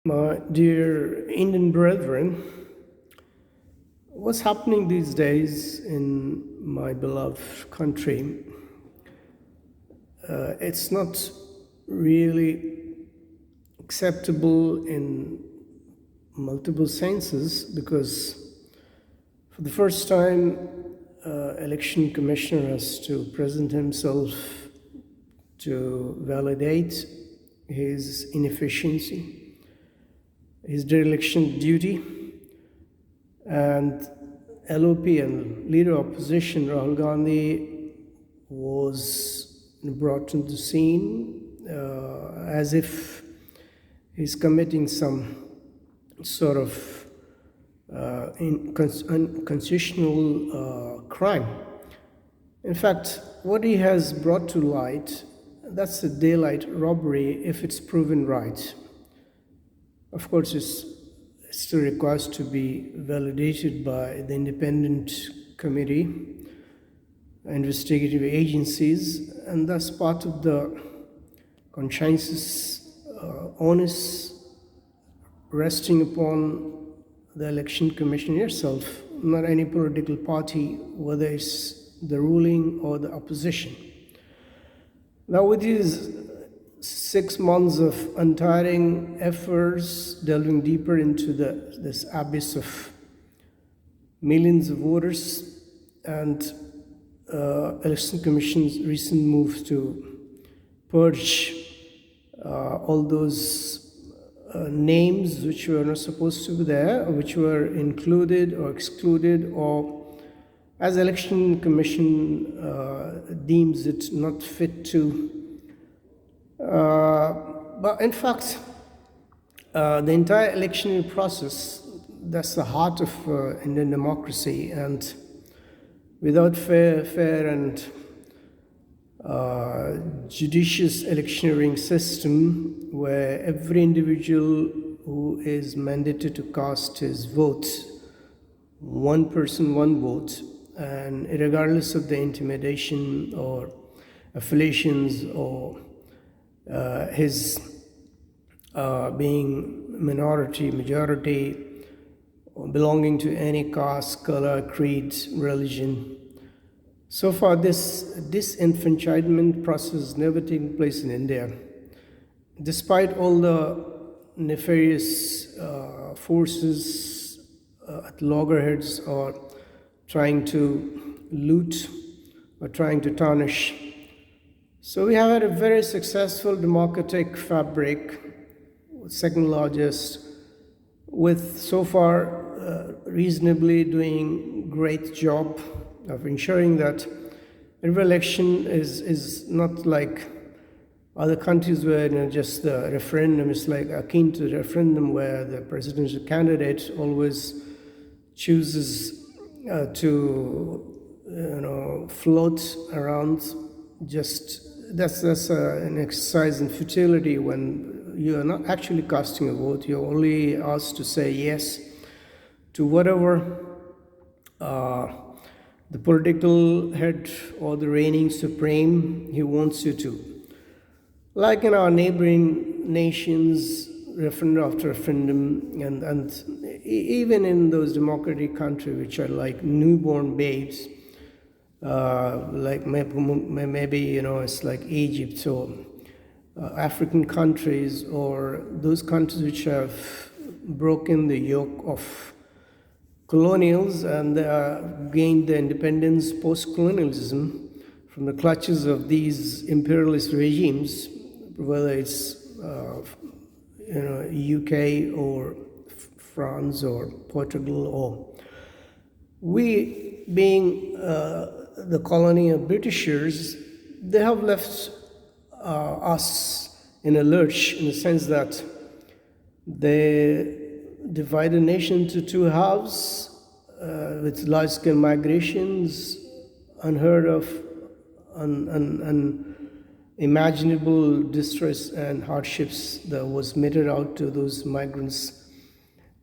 My dear Indian brethren, what's happening these days in my beloved country? It's not really acceptable in multiple senses because for the first time, election commissioner has to present himself to validate his inefficiency, his dereliction duty, and LOP and leader of opposition Rahul Gandhi was brought into the scene as if he's committing some sort of unconstitutional crime. In fact, what he has brought to light, that's a daylight robbery if it's proven right. Of course, it still requires to be validated by the independent committee, investigative agencies, and that's part of the conscientious onus resting upon the election commission itself, not any political party, whether it's the ruling or the opposition. Now, with these 6 months of untiring efforts, delving deeper into this abyss of millions of voters, and election commission's recent move to purge all those names which were not supposed to be there, or which were included or excluded, or as election commission deems it not fit to. But in fact, the entire election process, that's the heart of Indian democracy, and without fair and judicious electioneering system where every individual who is mandated to cast his vote, one person, one vote, and regardless of the intimidation or affiliations or his being minority, majority, or belonging to any caste, color, creed, religion. So far, this disenfranchisement process has never taken place in India. Despite all the nefarious forces at loggerheads or trying to loot or trying to tarnish. So we have had a very successful democratic fabric, second largest, with so far reasonably doing great job of ensuring that every election is not like other countries where just the referendum is like akin to the referendum where the presidential candidate always chooses to float around. Just that's an exercise in futility when you are not actually casting a vote. You're only asked to say yes to whatever the political head or the reigning supreme he wants you to. Like in our neighboring nations, referendum after referendum, and even in those democratic countries which are like newborn babes, like maybe it's like Egypt or African countries, or those countries which have broken the yoke of colonials and gained their independence post-colonialism from the clutches of these imperialist regimes, whether it's UK or France or Portugal, or we being the colony of Britishers, they have left us in a lurch in the sense that they divide the nation into two halves with large-scale migrations, unheard of, unimaginable distress and hardships that was meted out to those migrants.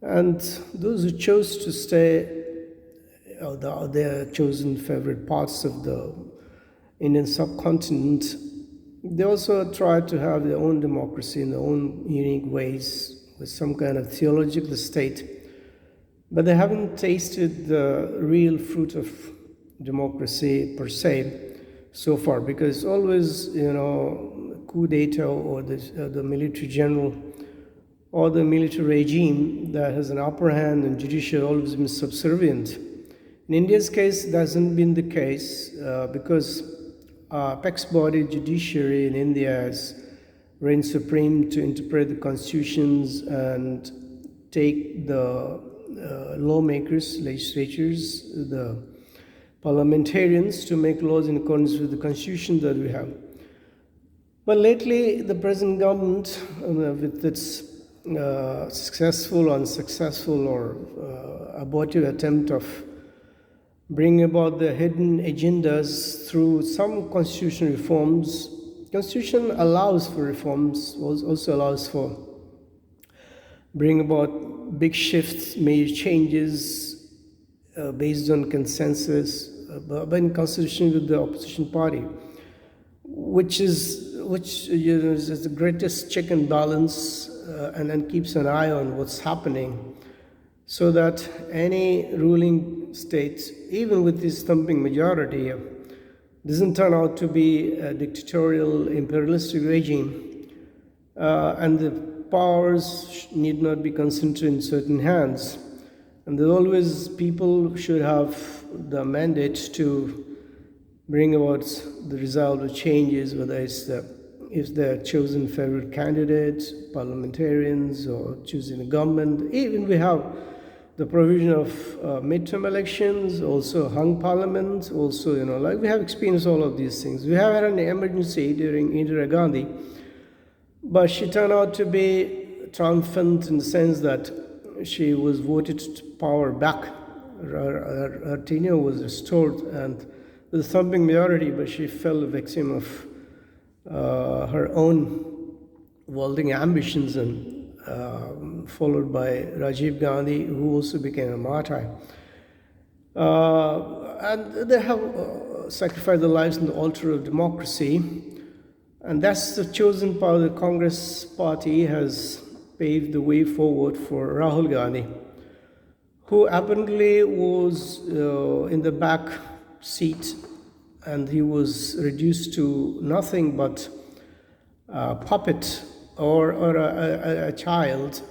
And those who chose to stay, their chosen favorite parts of the Indian subcontinent, they also tried to have their own democracy in their own unique ways, with some kind of theological state, but they haven't tasted the real fruit of democracy per se so far, because always, coup d'etat or the military general or the military regime that has an upper hand and judiciary always been subservient. In India's case, that hasn't been the case because apex body judiciary in India has reigned supreme to interpret the constitutions and take the lawmakers, legislatures, the parliamentarians to make laws in accordance with the constitution that we have. But lately, the present government, with its successful, unsuccessful, or abortive attempt of bringing about the hidden agendas through some constitutional reforms. Constitution allows for reforms, also allows for bring about big shifts, major changes based on consensus, but in constitution with the opposition party, which is the greatest check and balance, and then keeps an eye on what's happening, so that any ruling state, even with this thumping majority, doesn't turn out to be a dictatorial, imperialistic regime, and the powers need not be concentrated in certain hands. And there's always people should have the mandate to bring about the result of changes, whether it's if they're chosen favorite candidates, parliamentarians, or choosing a government. Even we have the provision of midterm elections, also hung parliament, also, like we have experienced all of these things. We have had an emergency during Indira Gandhi, but she turned out to be triumphant in the sense that she was voted to power back. Her tenure was restored and with a thumping majority, but she fell a victim of her own vaulting ambitions, and followed by Rajiv Gandhi, who also became a martyr. And they have sacrificed their lives on the altar of democracy. And that's the chosen part of the Congress party has paved the way forward for Rahul Gandhi, who apparently was in the back seat, and he was reduced to nothing but a puppet or a child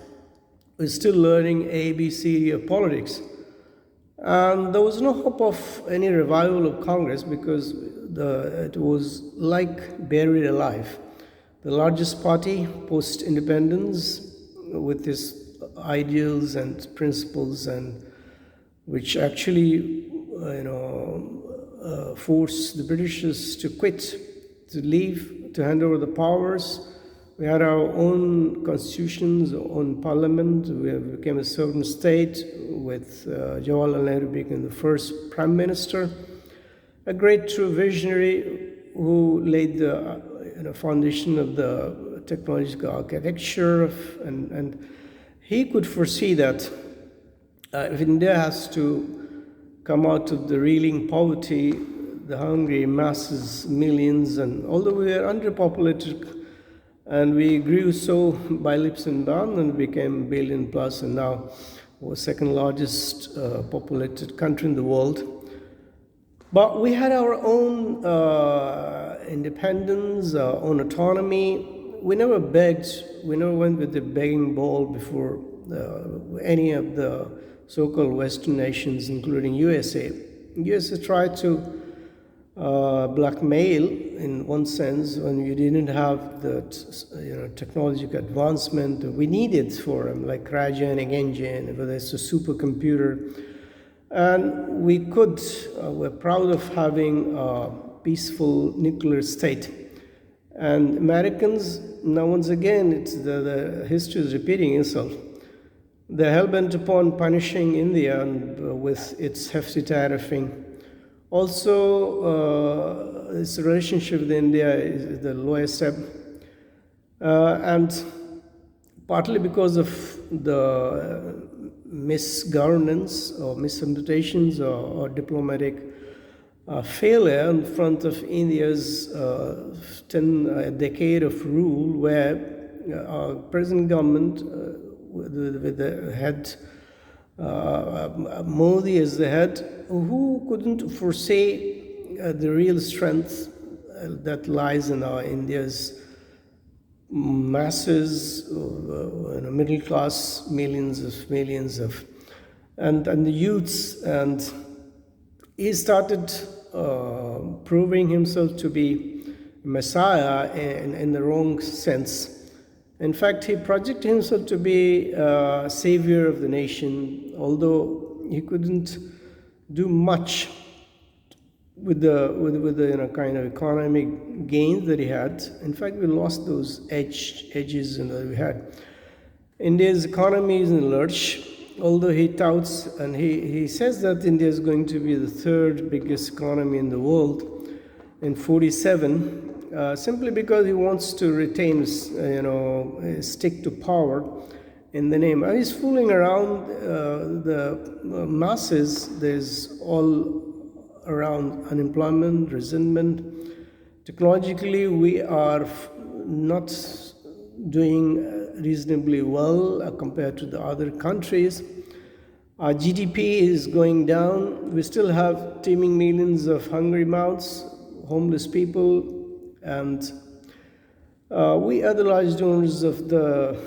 who is still learning ABC of politics. And there was no hope of any revival of Congress because it was like buried alive. The largest party post-independence, with its ideals and principles, and which actually forced the Britishers to quit, to leave, to hand over the powers. We had our own constitutions, our own parliament. We became a sovereign state with Jawaharlal Nehru becoming the first prime minister, a great true visionary who laid the foundation of the technological architecture and he could foresee that if India has to come out of the reeling poverty, the hungry masses, millions, and although we are underpopulated and we grew so by leaps and bounds and became billion plus, and now we're second largest populated country in the world. But we had our own independence, our own autonomy. We never begged, we never went with the begging bowl before any of the so-called Western nations, including USA. USA tried to blackmail in one sense when you didn't have the technological advancement we needed for them, like cryogenic engine, whether it's a supercomputer. And we're proud of having a peaceful nuclear state. And Americans, now once again, the history is repeating itself. They're hell-bent upon punishing India with its hefty tariffing. Also, its relationship with India is the lowest step. And partly because of the misgovernance or misinterpretations or diplomatic failure in front of India's decade of rule, where our present government with the head, Modi as the head, who couldn't foresee the real strength that lies in India's masses, middle class, millions of, and the youths, and he started proving himself to be Messiah in the wrong sense. In fact, he projected himself to be savior of the nation, although he couldn't do much with the kind of economic gains that he had. In fact, we lost those edges that we had. India's economy is in a lurch, although he touts and he says that India is going to be the third biggest economy in the world in 47. Simply because he wants to retain, stick to power in the name. He's fooling around the masses. There's all around unemployment, resentment. Technologically, we are not doing reasonably well compared to the other countries. Our GDP is going down. We still have teeming millions of hungry mouths, homeless people, and we are the large donors of the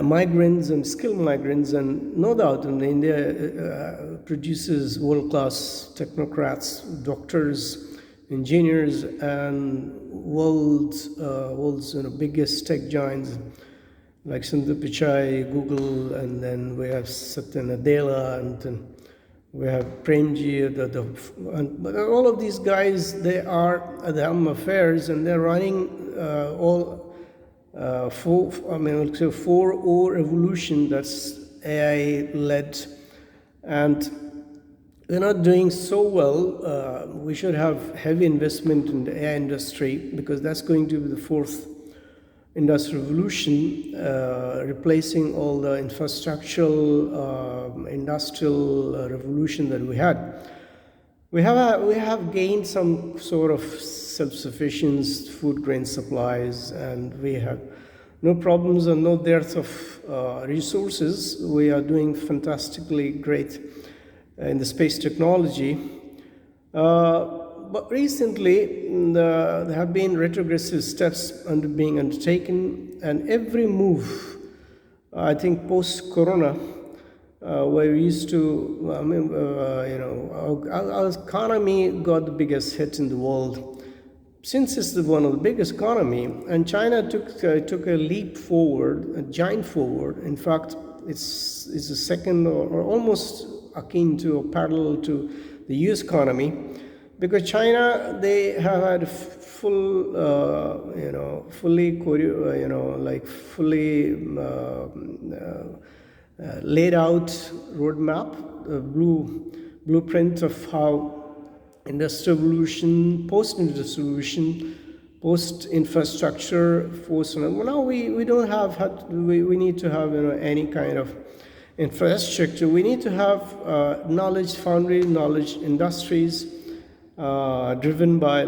migrants and skilled migrants, and no doubt India produces world-class technocrats, doctors, engineers, and world's biggest tech giants like Sundar Pichai, Google, and then we have Satya Nadella, and then we have Premji, and all of these guys, they are at the helm of affairs, and they're running all 4.0 revolution that's AI-led, and we're not doing so well. We should have heavy investment in the AI industry, because that's going to be the fourth industrial revolution, replacing all the infrastructural, industrial revolution that we had. We have gained some sort of self-sufficiency, food grain supplies, and we have no problems and no dearth of resources. We are doing fantastically great in the space technology. But recently, there have been retrogressive steps being undertaken, and every move, I think post-corona, where we used to, our economy got the biggest hit in the world. Since it's one of the biggest economy, and China took a leap forward, a giant forward. In fact, it's a second or almost akin to or parallel to the US economy. Because China, they have had fully laid out roadmap, blueprint of how industrial revolution, post-industrial revolution, post-infrastructure, now we don't have, we need to have any kind of infrastructure. We need to have knowledge foundry, knowledge industries, driven by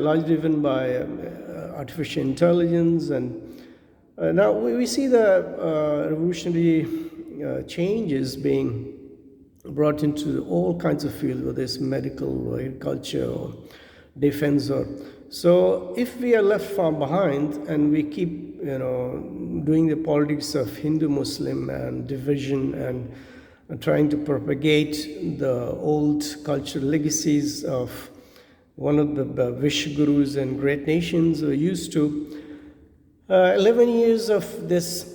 artificial intelligence, and now we see the revolutionary changes being brought into all kinds of fields, whether it's medical or agriculture or defense. So if we are left far behind and we keep doing the politics of Hindu-Muslim and division and trying to propagate the old cultural legacies of one of the Vishwa gurus and great nations are used to. 11 years of this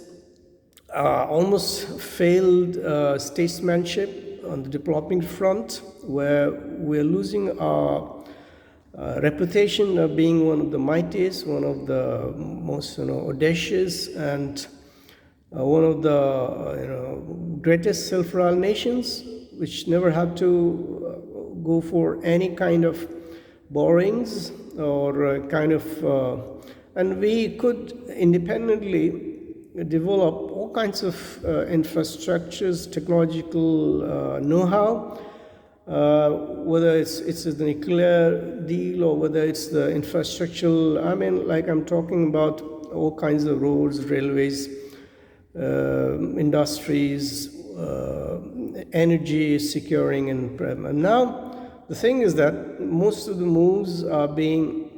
almost failed statesmanship on the development front, where we're losing our reputation of being one of the mightiest, one of the most audacious, and one of the greatest self-reliant nations, which never had to go for any kind of borrowings or and we could independently develop all kinds of infrastructures, technological know-how, whether it's the nuclear deal or whether it's the infrastructural. I'm talking about all kinds of roads, railways, industries, energy securing, and now the thing is that most of the moves are being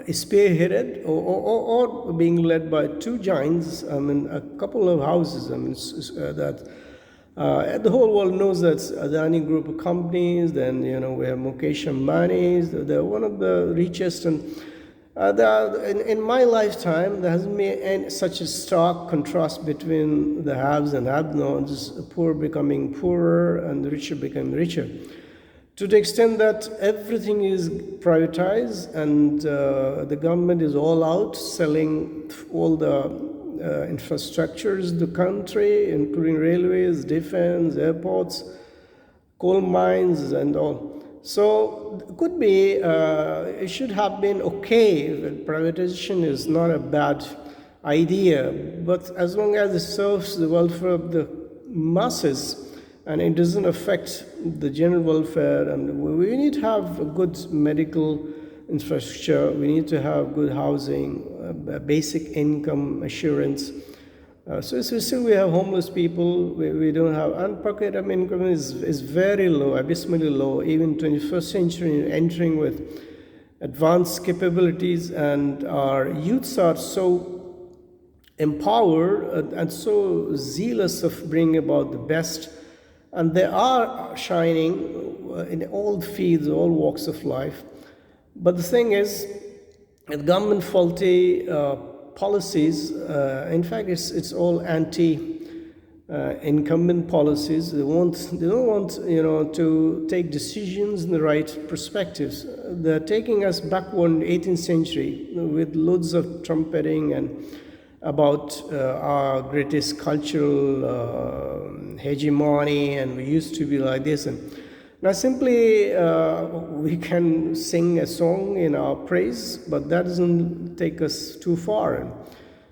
spearheaded or being led by two giants. I mean, a couple of houses. I mean, that the whole world knows that Adani Group of companies. Then we have Mukesh Ambani. They're one of the richest, and in my lifetime there hasn't been such a stark contrast between the haves and have-nots, poor becoming poorer and the richer becoming richer, to the extent that everything is privatized, and the government is all out selling all the infrastructures in the country, including railways, defense, airports, coal mines, and all. So it could be, it should have been okay. Privatization is not a bad idea, but as long as it serves the welfare of the masses and it doesn't affect the general welfare, and we need to have a good medical infrastructure, we need to have good housing, basic income assurance. So still we have homeless people, we don't have, and per capita income is very low, abysmally low, even 21st century, entering with advanced capabilities, and our youths are so empowered and so zealous of bringing about the best, and they are shining in all fields, all walks of life. But the thing is, with government faulty policies, in fact, it's all anti-incumbent policies. They don't want to take decisions in the right perspectives. They're taking us backward in the 18th century with loads of trumpeting and about our greatest cultural hegemony, and we used to be like this. And now simply we can sing a song in our praise, but that doesn't take us too far.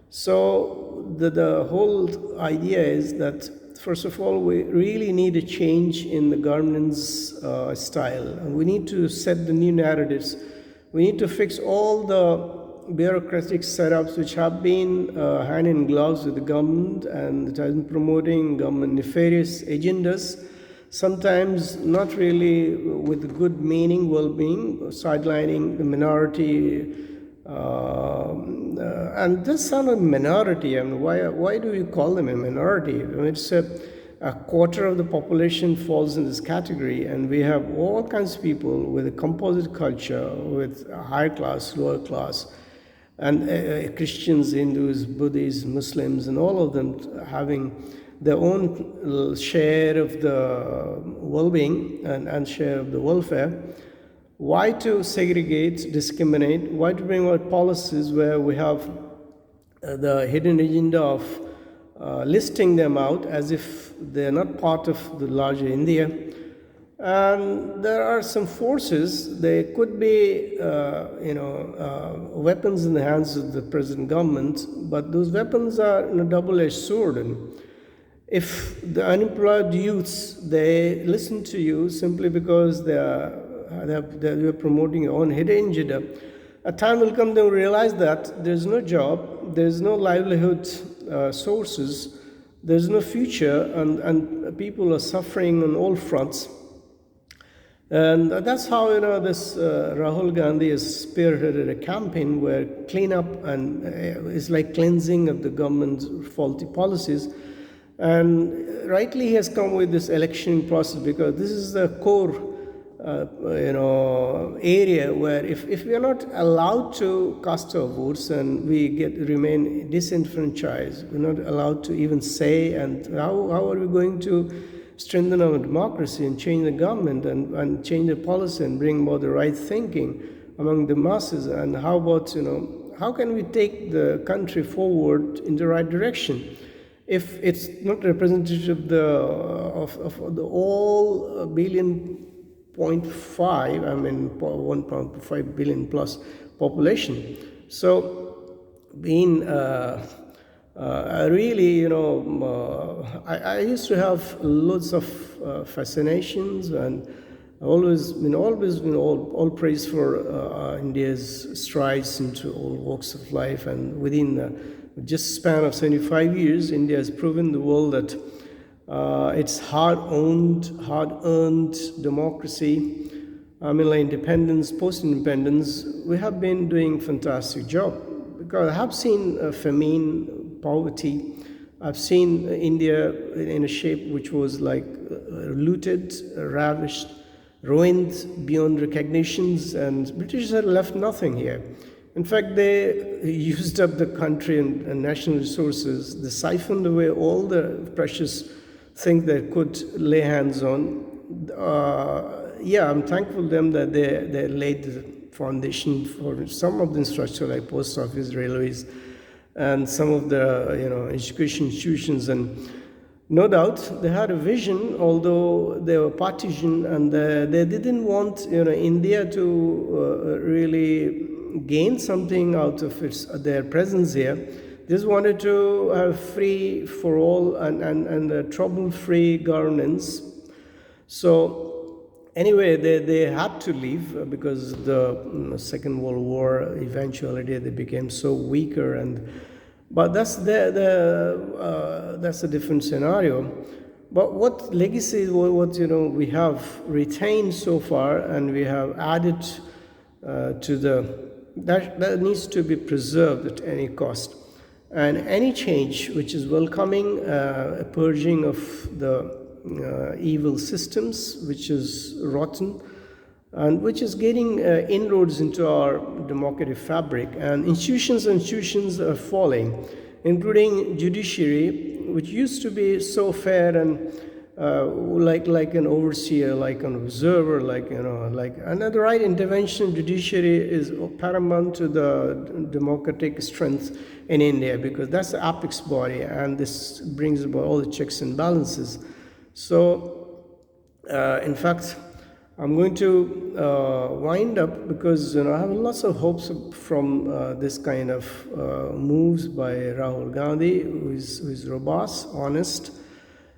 So the whole idea is that, first of all, we really need a change in the governance style, and we need to set the new narratives. We need to fix all the bureaucratic setups which have been hand in gloves with the government, and it has been promoting government nefarious agendas, sometimes not really with good meaning, well-being, sidelining the minority. And this son of minority, I mean, why do you call them a minority? I mean, it's a quarter of the population falls in this category, and we have all kinds of people with a composite culture, with higher class, lower class, and Christians, Hindus, Buddhists, Muslims, and all of them having their own share of the well-being and share of the welfare. Why to segregate, discriminate? Why to bring out policies where we have the hidden agenda of listing them out as if they're not part of the larger India? And there are some forces, they could be weapons in the hands of the present government, but those weapons are a double-edged sword. And if the unemployed youths, they listen to you simply because they are promoting your own hidden agenda, a time will come they will realize that there's no job, there's no livelihood sources, there's no future, and people are suffering on all fronts. And that's how this Rahul Gandhi has spearheaded a campaign where cleanup and is like cleansing of the government's faulty policies. And rightly he has come with this election process, because this is the core area where if we are not allowed to cast our votes and we remain disenfranchised, we're not allowed to even say, and how are we going to strengthen our democracy and change the government and change the policy and bring about the right thinking among the masses? And how about, how can we take the country forward in the right direction if it's not representative of the all billion.5, I mean 1.5 billion plus population? So being really, I used to have loads of fascinations, and always been all praise for India's strides into all walks of life, and within just span of 75 years, India has proven the world that it's hard-earned democracy. I mean, like independence, post-independence, we have been doing fantastic job. Because I have seen famine, poverty. I've seen India in a shape which was like looted, ravished, ruined beyond recognitions, and British had left nothing here. In fact, they used up the country and national resources. They siphoned away all the precious things they could lay hands on. Yeah, I'm thankful to them that they laid the foundation for some of the infrastructure like post office, railways, and some of the education institutions. And no doubt they had a vision, although they were partisan, and they didn't want India to really gain something out of their presence here. They just wanted to have free for all and trouble-free governance. So anyway, they had to leave because the Second World War eventuality they became so weaker, but that's that's a different scenario. But what legacy, what we have retained so far, and we have added to that needs to be preserved at any cost. And any change which is welcoming a purging of the evil systems, which is rotten, and which is getting inroads into our democratic fabric. And institutions are falling, including judiciary, which used to be so fair and like an overseer, like an observer, and the right intervention judiciary is paramount to the democratic strength in India, because that's the apex body, and this brings about all the checks and balances. So, in fact, I'm going to wind up because I have lots of hopes from this kind of moves by Rahul Gandhi, who is robust, honest.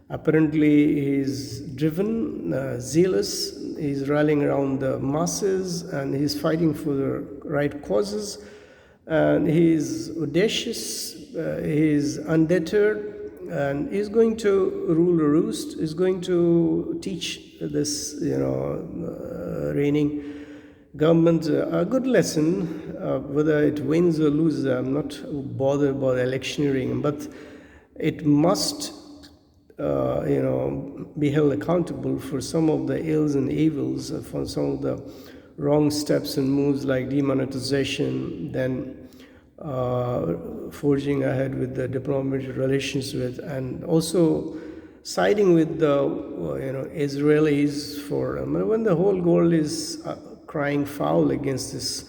Apparently, he's driven, zealous. He's rallying around the masses, and he's fighting for the right causes. And he's audacious. He's undeterred. And he's going to rule the roost. He's going to teach this, reigning government a good lesson. Whether it wins or loses, I'm not bothered about electioneering, but it must, be held accountable for some of the ills and evils, for some of the wrong steps and moves like demonetization, then forging ahead with the diplomatic relations with, and also siding with the Israelis for when the whole world is crying foul against this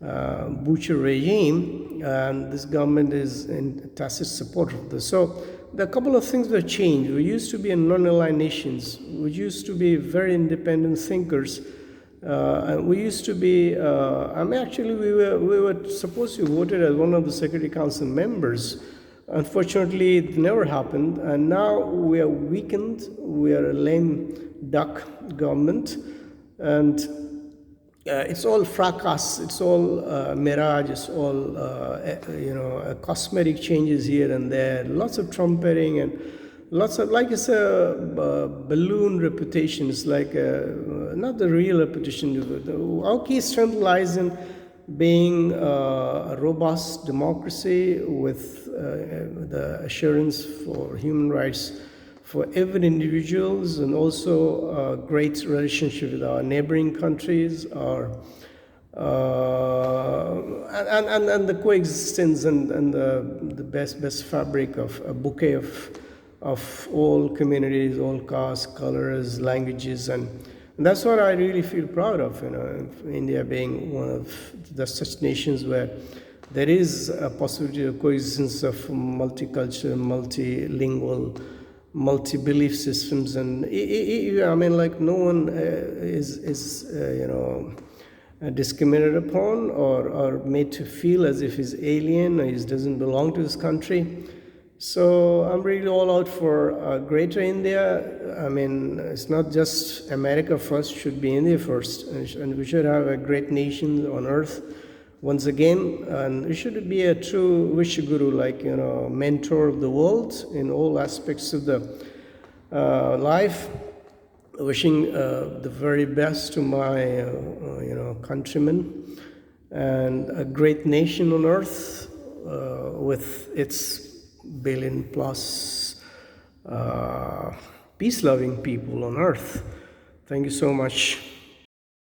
butcher regime, and this government is in tacit support of this. So there are a couple of things that changed. We used to be non-aligned nations. We used to be very independent thinkers. We used to be, actually we were supposed to be voted as one of the Security Council members. Unfortunately, it never happened, and now we are weakened. We are a lame duck government, and it's all fracas, it's all mirage, it's all, cosmetic changes here and there, lots of trumpeting and lots of, like it's a balloon reputation. It's like not the real reputation. Our key strength lies in being a robust democracy with the assurance for human rights for every individuals, and also a great relationship with our neighboring countries, and the coexistence and the best fabric of a bouquet of all communities, all castes, colors, languages, and that's what I really feel proud of. India being one of the such nations where there is a possibility of coexistence of multicultural, multilingual, multi-belief systems, and no one is discriminated upon or made to feel as if he's alien or he doesn't belong to his country. So I'm really all out for greater India. It's not just America first, should be India first, and we should have a great nation on earth once again, and you should be a true Vishguru, like, mentor of the world in all aspects of the life. Wishing the very best to my countrymen and a great nation on earth with its billion plus peace-loving people on earth. Thank you so much.